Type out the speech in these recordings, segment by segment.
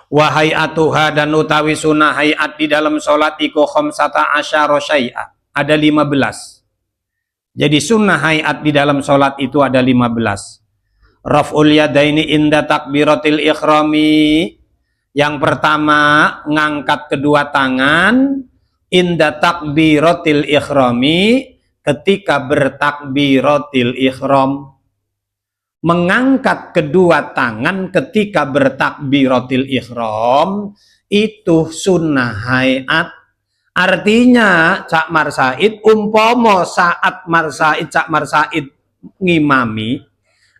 Wa hayatuha dan utawi sunnah hayat di dalam salat iku khamsata asyara syai'a, ada 15. Jadi sunnah hayat di dalam salat itu ada 15. Raf'ul yadaini inda takbiratil ikhrami. Yang pertama, ngangkat kedua tangan inda takbiratil ikhrami, ketika bertakbiratil ikhram. Mengangkat kedua tangan ketika bertakbiratil ikhram itu sunnah hayat. Artinya Cak Mar Said, umpomo saat Cak Mar Said ngimami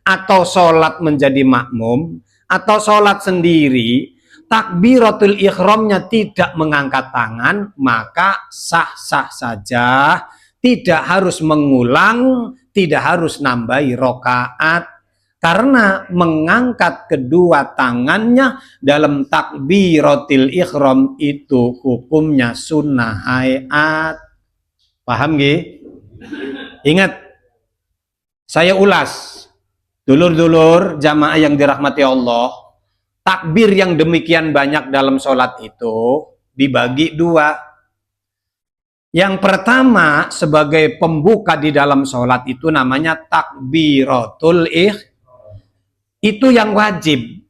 atau sholat menjadi makmum atau sholat sendiri, takbiratul ikhramnya tidak mengangkat tangan, maka sah-sah saja, tidak harus mengulang, tidak harus nambahi rokaat. Karena mengangkat kedua tangannya dalam takbiratul ikhram itu hukumnya sunnah hayat. Paham nggih? Ingat, saya ulas. Dulur-dulur jamaah yang dirahmati Allah, takbir yang demikian banyak dalam sholat itu dibagi dua. Yang pertama sebagai pembuka di dalam sholat itu namanya takbiratul ikhram. Itu yang wajib.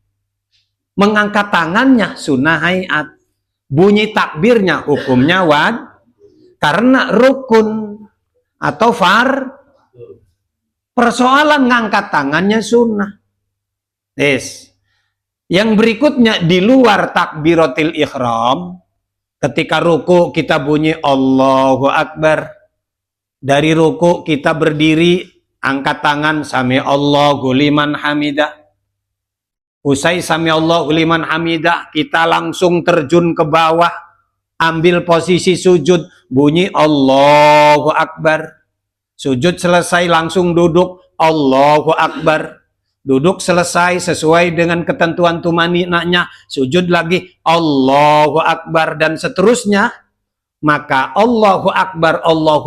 Mengangkat tangannya sunnah hayat. Bunyi takbirnya hukumnya wajib. Karena rukun atau persoalan ngangkat tangannya sunnah. Yes. Yang berikutnya di luar takbiratul ikhram, ketika ruku kita bunyi Allahu Akbar. Dari ruku kita berdiri, angkat tangan sami Allahu liman hamidah. Usai sami Allahu liman hamidah, kita langsung terjun ke bawah, ambil posisi sujud, bunyi Allahu Akbar. Sujud selesai langsung duduk, Allahu Akbar. Duduk selesai sesuai dengan ketentuan tumaninahnya, sujud lagi, Allahu Akbar, dan seterusnya. Maka Allahu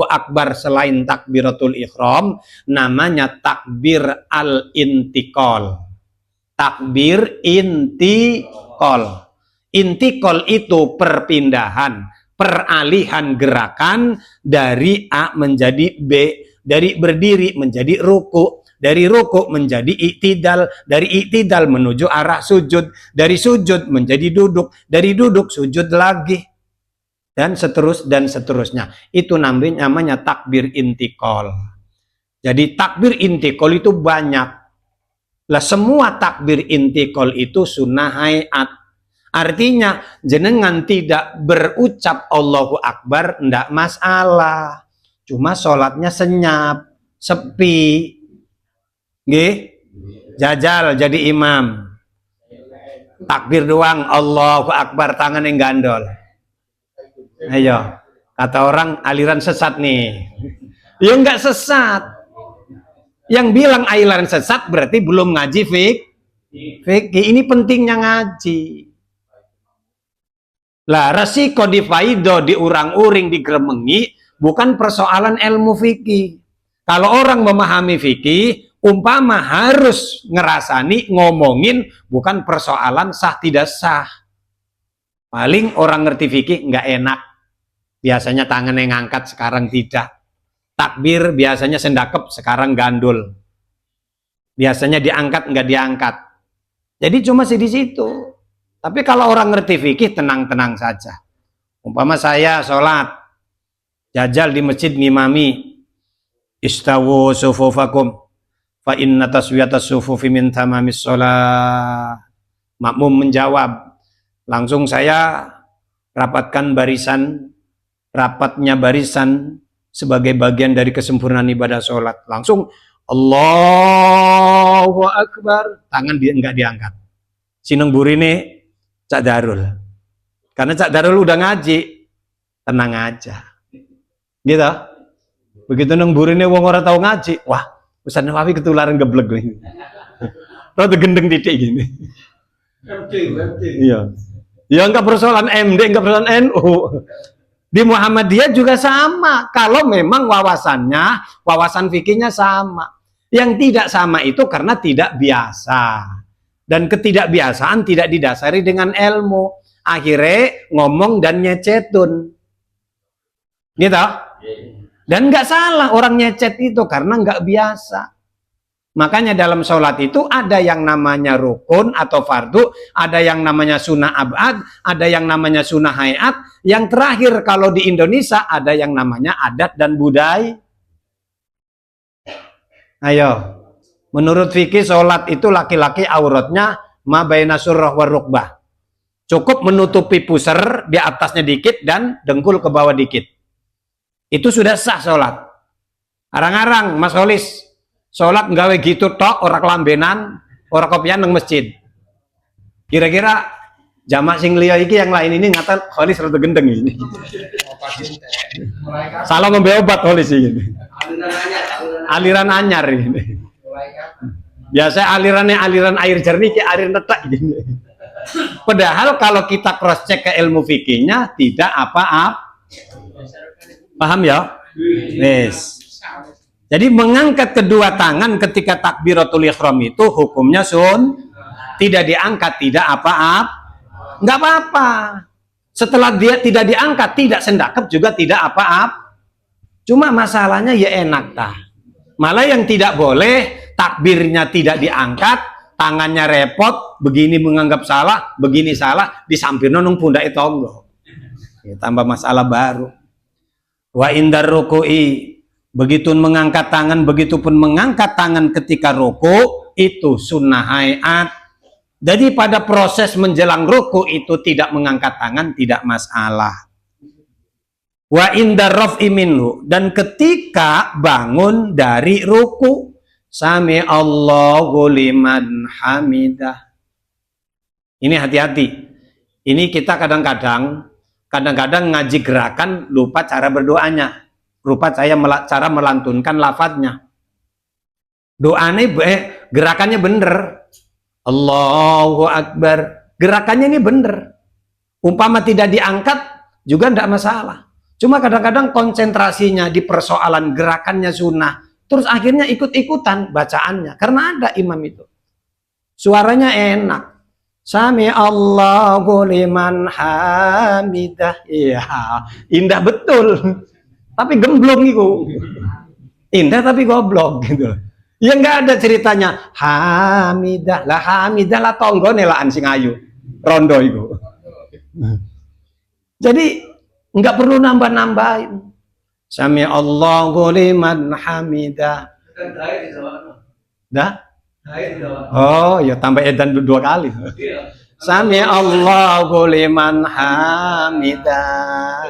Akbar selain takbiratul ikhram namanya takbir al-intiqal. Takbir intiqal. Intiqal itu perpindahan, peralihan gerakan dari A menjadi B, dari berdiri menjadi ruku, dari ruku menjadi iktidal, dari iktidal menuju arah sujud, dari sujud menjadi duduk, dari duduk sujud lagi, dan seterusnya. Itu namanya takbir intiqal. Jadi takbir intiqal itu banyak. Lah semua takbir intiqal itu sunnah hayat. Artinya jenengan tidak berucap Allahu Akbar ndak masalah. Cuma sholatnya senyap, sepi. Nggih? Jajal jadi imam. Takbir doang Allahu Akbar, tangan yang gandol. Ayo, kata orang aliran sesat nih. Ya enggak sesat. Yang bilang aliran sesat berarti belum ngaji fikih. Ini pentingnya ngaji. Lah resiko di faido, diurang-uring, digremengi bukan persoalan ilmu fikih. Kalau orang memahami fikih, umpama harus ngerasani, ngomongin bukan persoalan sah tidak sah. Paling orang ngerti fikih nggak enak. Biasanya tangan yang ngangkat, sekarang tidak. Takbir biasanya sendakep, sekarang gandul. Biasanya diangkat, nggak diangkat. Jadi cuma di situ. Tapi kalau orang ngerti fikih, tenang-tenang saja. Umpama saya sholat, jajal di masjid ngimami, istawu sufufakum, fa inna taswiyatas sufufi min tamamis sholat. Makmum menjawab, langsung saya rapatkan barisan, rapatnya barisan sebagai bagian dari kesempurnaan ibadah sholat. Langsung Allahu Akbar, tangan enggak diangkat. Sineng burine Cak Darul. Karena Cak Darul udah ngaji, tenang aja. Gitu. Begitu neng burine wong ora tau ngaji, wah, Ustaz Nawawi ketularan geblek nih. Rada gendeng titik gini. Iya. Ya enggak persoalan MD, enggak persoalan NU. Di Muhammadiyah juga sama. Kalau memang wawasan fikihnya sama. Yang tidak sama itu karena tidak biasa. Dan ketidakbiasaan tidak didasari dengan ilmu. Akhirnya ngomong dan nyecetun. Gitu? Dan nggak salah orang nyecet itu karena nggak biasa. Makanya dalam sholat itu ada yang namanya rukun atau fardu, ada yang namanya sunnah abad, ada yang namanya sunnah hayat, yang terakhir kalau di Indonesia ada yang namanya adat dan budaya. Ayo, menurut fikih sholat itu laki-laki auratnya ma baina surrah wa rukbah. Cukup menutupi pusar di atasnya dikit dan dengkul ke bawah dikit. Itu sudah sah sholat. Arang-arang Mas Holis, sholat nggawe gitu tok, orang kelambenan, orang kopian nang masjid. Kira-kira jamak sing liya iki yang lain ini ngata Holis rada gendeng ini. Salah ngombe obat Holis ini. Aliran anyar ini. Biasa alirannya aliran air jernih ke air netek gini. Padahal kalau kita cross check ke ilmu fikihnya tidak apa-apa. Paham ya? Yes. Jadi mengangkat kedua tangan ketika takbiratul ihram itu hukumnya tidak diangkat, tidak apa-apa. Nggak apa-apa. Setelah dia tidak diangkat, tidak sendakep juga tidak apa-apa. Cuma masalahnya ya enak tah. Malah yang tidak boleh, takbirnya tidak diangkat, tangannya repot, begini menganggap salah, begini salah, disampirno nang pundak tonggo. Ya, tambah masalah baru. Wa indar ruku'i, begitu mengangkat tangan, begitupun mengangkat tangan ketika ruku, itu sunnah hayat. Jadi pada proses menjelang ruku itu tidak mengangkat tangan, tidak masalah. Wa indar raf'i minhu, dan ketika bangun dari ruku, sami Allahu liman hamidah. Ini hati-hati. Ini kita kadang-kadang ngaji gerakan lupa cara berdoanya. Lupa cara melantunkan lafadznya. Doanya gerakannya bener. Allahu Akbar. Gerakannya ini bener. Umpama tidak diangkat juga tidak masalah. Cuma kadang-kadang konsentrasinya di persoalan gerakannya sunnah. Terus akhirnya ikut-ikutan bacaannya. Karena ada imam itu. Suaranya enak. Sami Allahu liman hamidah. Iya, indah betul. Tapi gemblong itu. Indah tapi goblok gitu. Ya nggak ada ceritanya hamidah. Lah hamidah lah tonggone lah sing ayu. Rondo itu. Jadi nggak perlu nambah-nambahin. Sami Allahu liman hamidah. Dah? Oh, ya tambah edan 2 kali. Sami Allahu liman hamidah.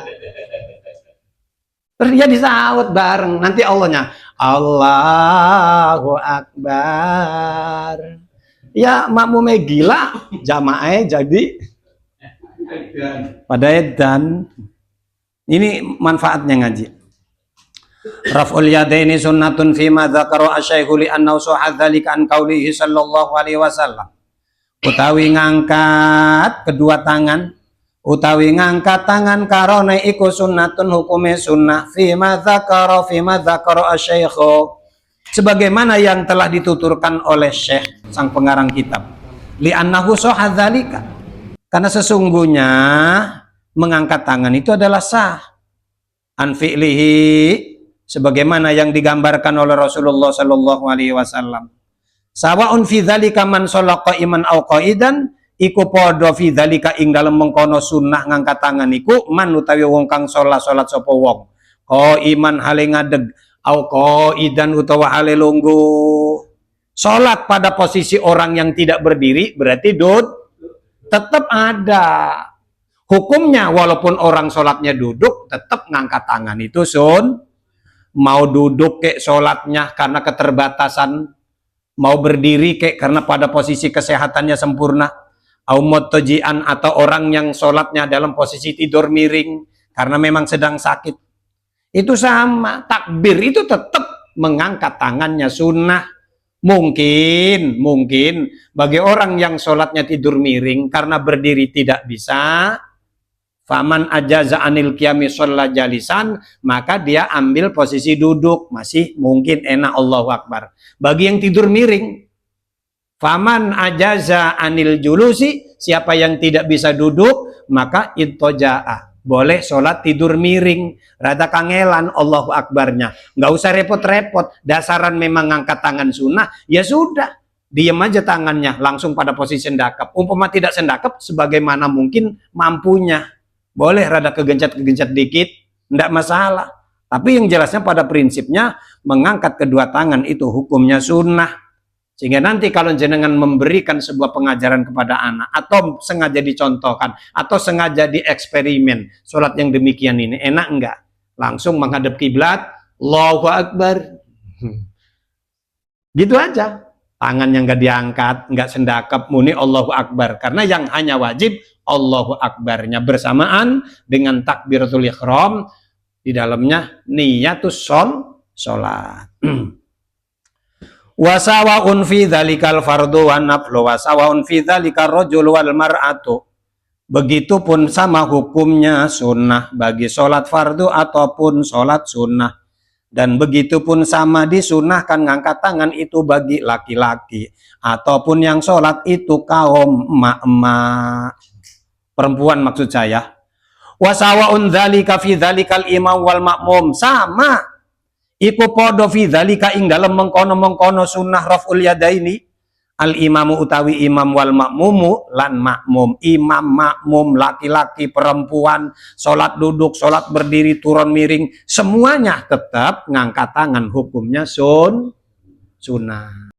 Terus dia disaut bareng. Nanti Allahnya Allahu Akbar. Ya makmumnya gila, jamaahnya jadi pada edan. Ini manfaatnya ngaji. Raf'ul yadaini sunnatun fima dzakara asy-syaikhu li annahu sahadzalika an qaulihi sallallahu alaihi wasallam. Utawi ngangkat kedua tangan, utawi ngangkat tangan karone iku sunnatun hukume sunnah fima dzakara asy-syaikhu, sebagaimana yang telah dituturkan oleh Syekh sang pengarang kitab. Li annahu sahadzalika, karena sesungguhnya mengangkat tangan itu adalah sah. An fi'lihi, sebagaimana yang digambarkan oleh Rasulullah sallallahu alaihi wasallam. Sawaun fi dzalika man shalla qa'iman aw qa'idan, iku padha fi dzalika ing dalem mengkono sunnah ngangkat tangan iku man utawi wong kang salat sapa wong qa'iman hale ngadeg aw qa'idan utawa hale lungguh. Salat pada posisi orang yang tidak berdiri berarti tetap ada hukumnya, walaupun orang sholatnya duduk tetap ngangkat tangan itu mau duduk kek sholatnya karena keterbatasan, mau berdiri kek karena pada posisi kesehatannya sempurna, aumotojian atau orang yang sholatnya dalam posisi tidur miring karena memang sedang sakit, itu sama. Takbir itu tetap mengangkat tangannya sunnah. Mungkin bagi orang yang sholatnya tidur miring karena berdiri tidak bisa, faman ajaza anil qiyami shalla jalisan, maka dia ambil posisi duduk, masih mungkin enak, Allahu Akbar. Bagi yang tidur miring, Faman ajaza anil julusi, siapa yang tidak bisa duduk, maka ittoja'a. Boleh sholat tidur miring, rada kangelan Allahu Akbarnya. Nggak usah repot-repot, dasaran memang ngangkat tangan sunnah, ya sudah. Diam aja tangannya, langsung pada posisi sendakap. Umpama tidak sendakap, sebagaimana mungkin mampunya. Boleh rada kegencet-kegencet dikit, enggak masalah. Tapi yang jelasnya pada prinsipnya, mengangkat kedua tangan itu hukumnya sunnah. Sehingga nanti kalau jenengan memberikan sebuah pengajaran kepada anak, atau sengaja dicontohkan, atau sengaja dieksperimen, sholat yang demikian ini, enak enggak? Langsung menghadap kiblat, Allahu Akbar. Gitu aja. Tangan yang enggak diangkat, enggak sendakap, muni Allahu Akbar. Karena yang hanya wajib, Allahu Akbarnya bersamaan dengan takbiratul ihram, di dalamnya niyatus sholat. Wasawaun fi dzalikal fardu wan naflu wasawaun fi dzalikar rajul wal mar'atu. Begitupun sama hukumnya sunnah bagi sholat fardu ataupun sholat sunnah. Dan begitupun sama disunahkan ngangkat tangan itu bagi laki-laki ataupun yang sholat itu kaum emak-emak, perempuan maksud saya. Wasawaun dzalika fi dzalikal imam wal makmum, sama iku podo fi dzalika ing dalem mengkono-mengkono sunnah raf'ul yadaini al imamu utawi imam wal makmumu lan makmum. Imam makmum laki-laki perempuan, sholat duduk, sholat berdiri, turun miring, semuanya tetap ngangkat tangan, hukumnya sunnah.